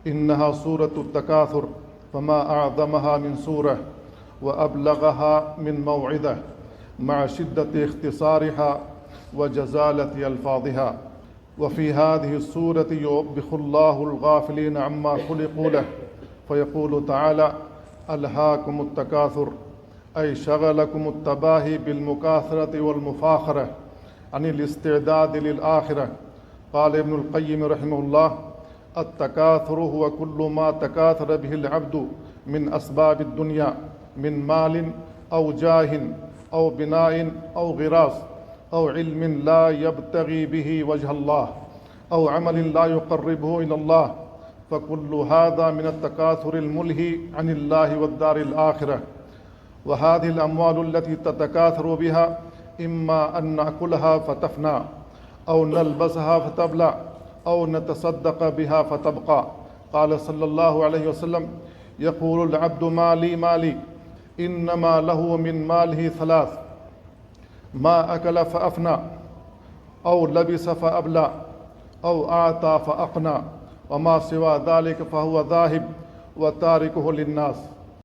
इन्नहा सूरतुत तकासुर फमा अअज़महा मिन सूरह व अबलगहा मिन मौइदह मअ शिद्दति इख्तिसारिहा व जज़ालति अल्फाज़िहा व फ़ी हाज़िहि सूरति युवब्बिखुल्लाहुल गाफ़िलीन अम्मा खुलिक़ू लह फ़यक़ूलु तआला अल्हाकुमुत तकासुर ऐ शगलकुमुत तबाही बिल मुकासरति वल मुफ़ाख़रह अनिल इस्तिअदाद लिल आखिरह। क़ाल इब्नुल क़य्यिम रहिमहुल्लाह अत्तकासुरु हुवा कुल्लु मा तकासर बिहिल अब्दु मिन अस्बाबिद दुनिया मिन मालिन औ जाहिन औ बिनाइन औ गिरास औ इल्मिन ला यब्तगी बिही वजहल्लाह औ अमलिन ला युक़र्रिबुहु इलल्लाह फ़कुल्लु हाज़ा मिनत तकासुरिल मुल्ही अनिल्लाहि वद्दारिल आखिरह व हाज़िहिल अम्वालु अल्लती ततकासरु बिहा इम्मा अन नअकुलहा फ़तफ़ना औ नल्बसहा फ़तबला औ नतसद्दक़ बिहा फ़तबक़ा। क़ाल सल्लल्लाहु अलैहि वसल्लम यक़ूलुल अब्दु माली माली इन्नमा लहु मिन मालिही सलास मा अकल फ़अफ़ना औ लबिस फ़अबला औ आता फ़अक़ना व मा सिवा ज़ालिक फ़हुव ज़ाहिब व तारिकुहु लिन्नास।